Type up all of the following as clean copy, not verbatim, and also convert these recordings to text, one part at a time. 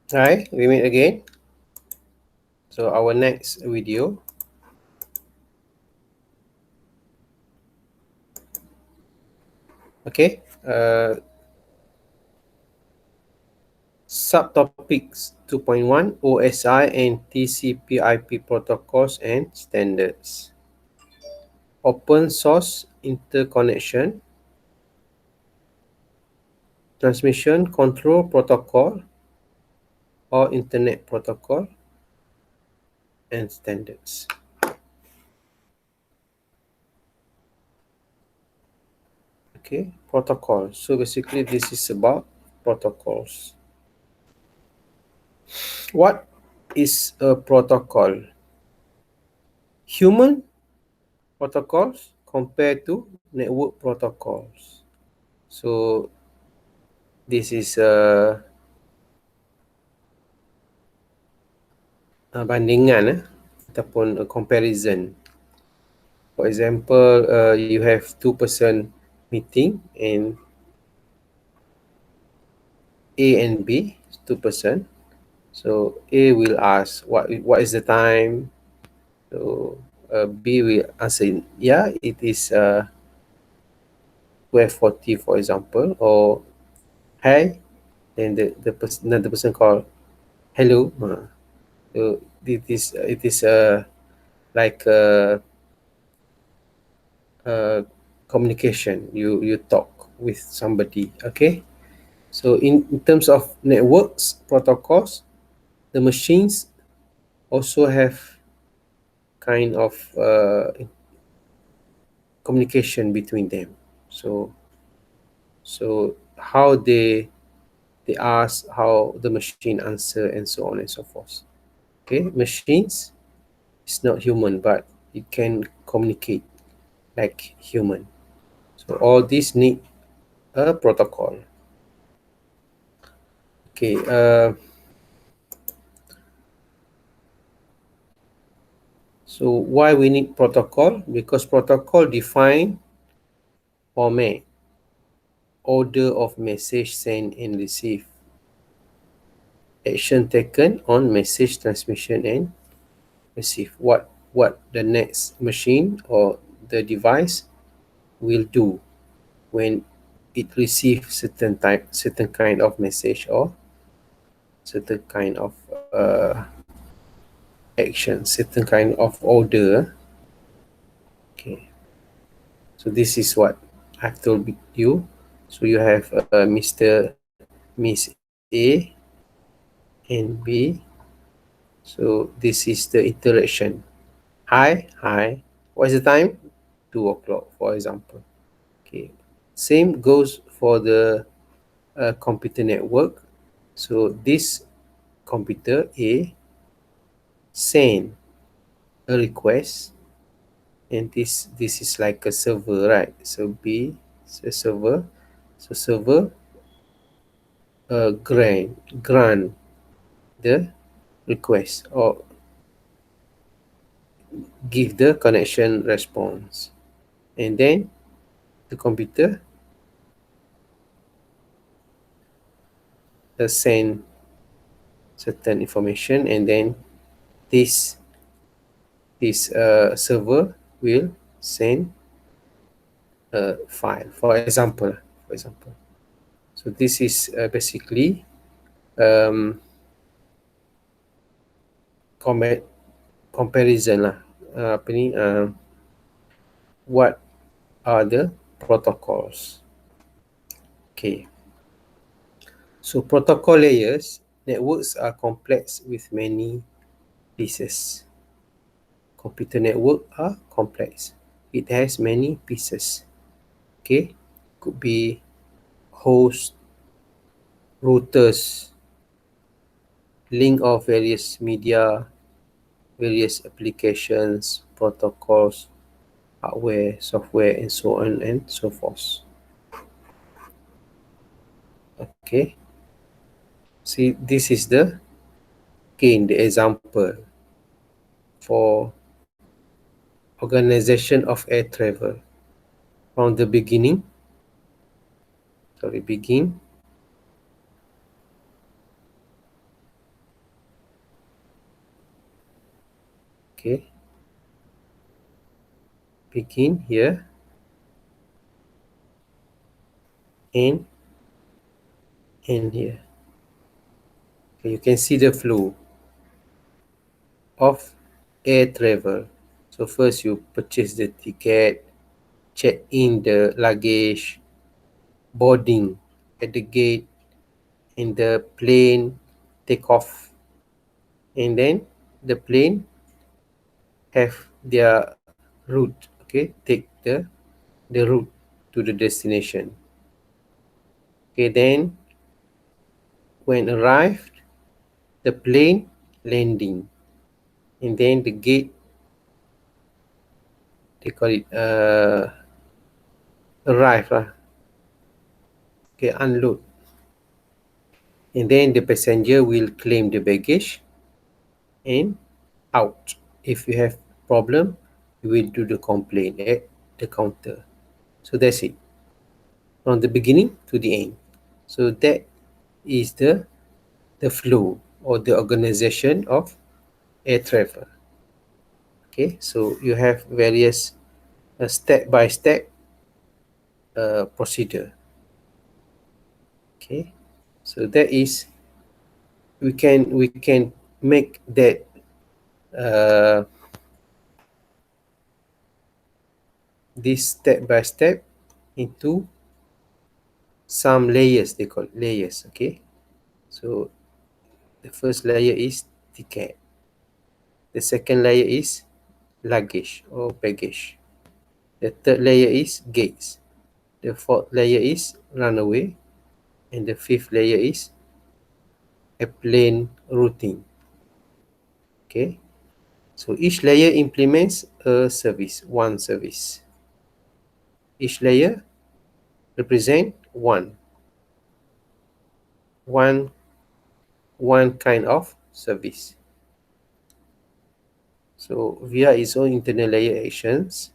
Hi, we meet again. So our next video. Okay. Subtopics 2.1 OSI and TCP IP protocols and standards. Open source interconnection, transmission control protocol or internet protocol and standards. Okay, protocol. So basically this is about protocols. What is a protocol? Human protocols compared to network protocols. So this is a bandingan ataupun a comparison. For example, you have two-person meeting and A and B, two-person. So A will ask what is the time. So B will answer, yeah, it is 12:40, for example, or hi. Then another person call hello. So it is like communication. You talk with somebody. Okay. So in terms of networks protocols, the machines also have kind of communication between them. So how they ask, how the machine answer, and so on and so forth. Okay, machines is not human, but it can communicate like human. So all these need a protocol. Okay. So why we need protocol? Because protocol define format, order of message sent and received, action taken on message transmission and receive. What the next machine or the device will do when it receives certain kind of message or certain kind of action, certain kind of order. Okay, so this is what I've told you. So you have Mr. Miss A and B. So this is the interaction. Hi. What's the time? 2 o'clock, for example. Okay. Same goes for the computer network. So this computer A send a request, and this is like a server, right? So B is a server. So server grant the request or give the connection response, and then the computer send certain information, and then this server will send a file, for example. So this is basically um, combat comparison lah. Apa ni, what are the protocols? Okay. So protocol layers, networks are complex with many pieces. Computer network are complex. It has many pieces. Okay. Could be host, routers, link of various media, various applications, protocols, hardware, software, and so on and so forth. Okay. See, this is the example for organization of air travel. From the begin Okay, begin here and end here. Okay, you can see the flow of air travel. So first you purchase the ticket, check in the luggage, boarding at the gate, and the plane take off, and then the plane have their route. Okay, take the route to the destination. Okay, then when arrived, the plane landing, and then the gate, they call it arrive lah. Okay, unload, and then the passenger will claim the baggage and out. If you have problem, you will do the complaint at the counter. So that's it, from the beginning to the end. So that is the flow or the organization of air travel. Okay, so you have various step by step procedure. Okay, so that is, we can make that uh, this step by step into some layers. They call it layers. Okay, so the first layer is ticket, the second layer is luggage or baggage, the third layer is gates, the fourth layer is runaway, and the fifth layer is a plane routing. Okay, so each layer implements a service, one service. Each layer represent one one kind of service. So via its own internal layer actions,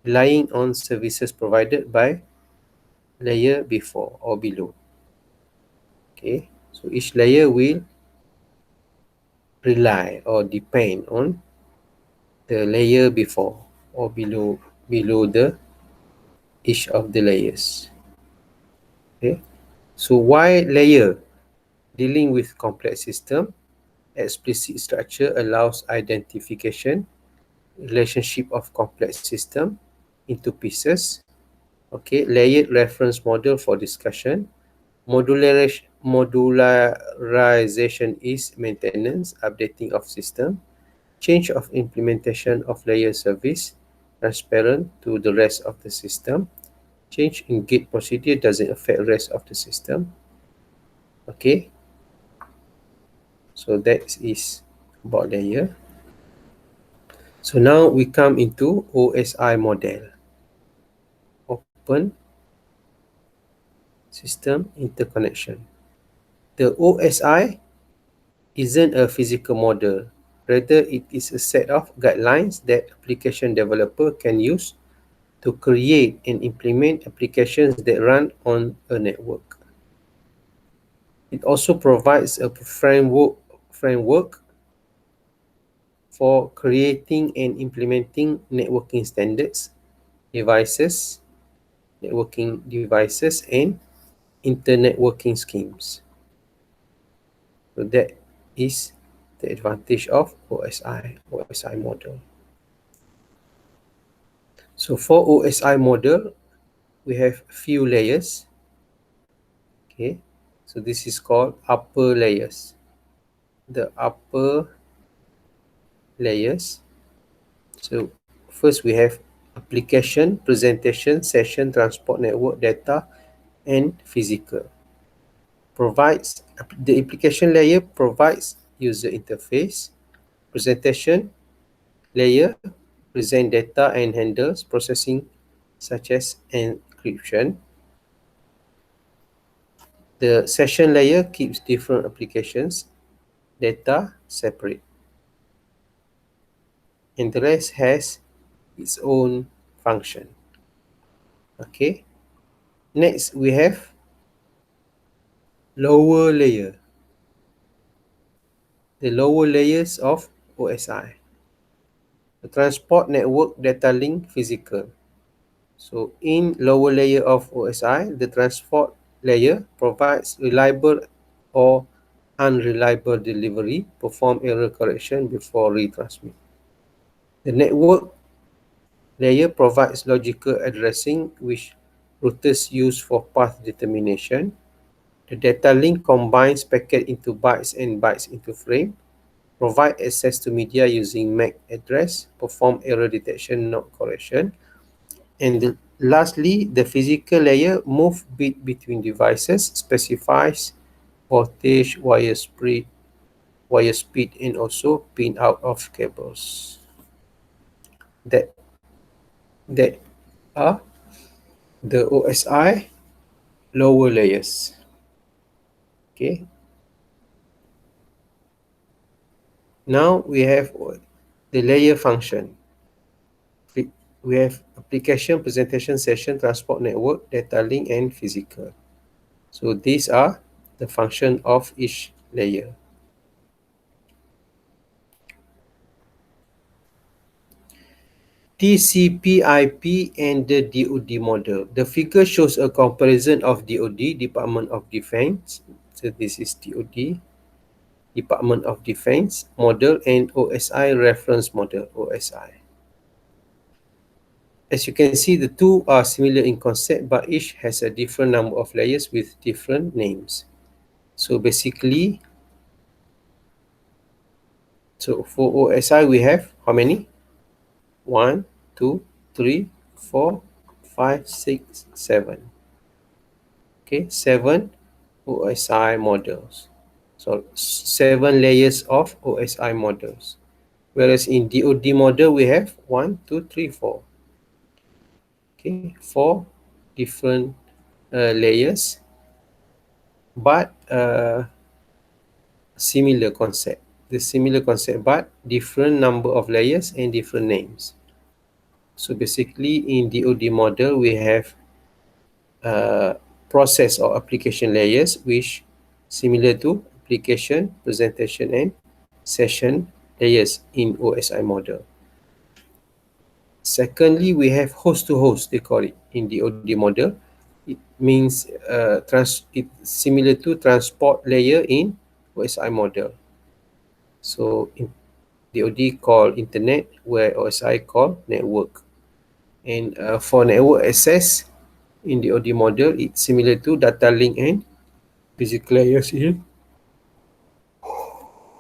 relying on services provided by layer before or below. Okay, so each layer will rely or depend on the layer before or below the each of the layers. Okay, so why layer? Dealing with complex system, explicit structure allows identification relationship of complex system into pieces. Okay, layered reference model for discussion. Modularization is maintenance, updating of system, change of implementation of layer service, transparent to the rest of the system. Change in gate procedure doesn't affect rest of the system. Okay, so that is about layer. So now we come into OSI model, open system interconnection. The OSI isn't a physical model. Rather, it is a set of guidelines that application developer can use to create and implement applications that run on a network. It also provides a framework for creating and implementing networking devices, and internetworking schemes. So that is the advantage of OSI model. So for OSI model, we have few layers. Okay, so this is called upper layers. The upper layers. So first we have application, presentation, session, transport, network, data, and physical. Provides the application layer provides user interface. Presentation layer present data and handles processing such as encryption. The session layer keeps different applications data separate, and the rest has its own function. Okay, next we have lower layer, the lower layers of OSI. The transport network data link physical. So in lower layer of OSI, the transport layer provides reliable or unreliable delivery, perform error correction before retransmit. The network layer provides logical addressing, which routers use for path determination. The data link combines packet into bytes and bytes into frame, provide access to media using MAC address, perform error detection, not correction. And lastly, the physical layer move bit between devices, specifies voltage, wire speed, and also pin out of cables. That that are the OSI lower layers. Okay. Now we have the layer function. We have application, presentation, session, transport network, data link, and physical. So these are the function of each layer. TCP/IP and the DoD model. The figure shows a comparison of DoD, Department of Defense. So this is DoD, Department of Defense model, and OSI reference model, OSI. As you can see, the two are similar in concept, but each has a different number of layers with different names. So basically, so for OSI, we have how many? 1, 2, 3, 4, 5, 6, 7. Okay, 7 OSI models. So 7 layers of OSI models. Whereas in DoD model, we have 1, 2, 3, 4. Okay, 4 different layers, but similar concept. The similar concept, but different number of layers and different names. So basically, in DoD model, we have process or application layers, which similar to application, presentation, and session layers in OSI model. Secondly, we have host-to-host, they call it in the DoD model. It means it's similar to transport layer in OSI model. So in DoD call internet, where OSI call network. And for network access in the DoD model, it's similar to data link and physical layers in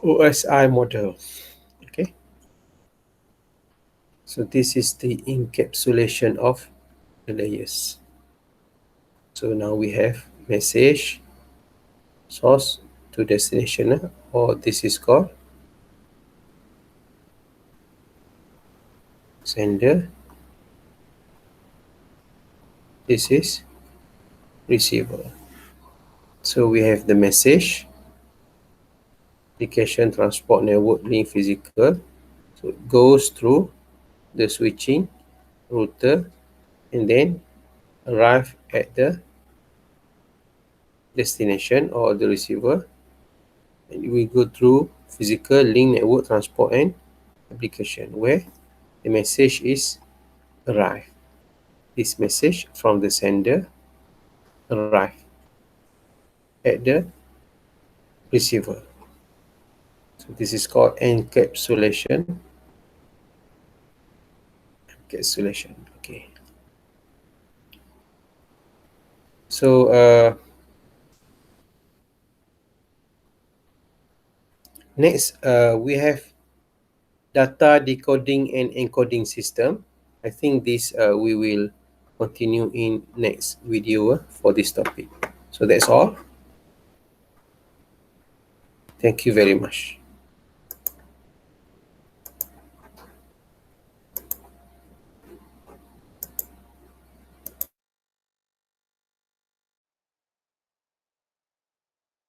OSI model. Okay, so this is the encapsulation of the layers. So now we have message, source to destination, or this is called sender. This is receiver. So we have the message, application, transport, network, link, physical. So it goes through the switching router and then arrive at the destination or the receiver. And we go through physical, link, network, transport, and application, where the message is arrive. This message from the sender arrive at the receiver. So this is called encapsulation. Encapsulation. Okay. So next we have data decoding and encoding system. I think this we will continue in next video for this topic. So that's all. Thank you very much.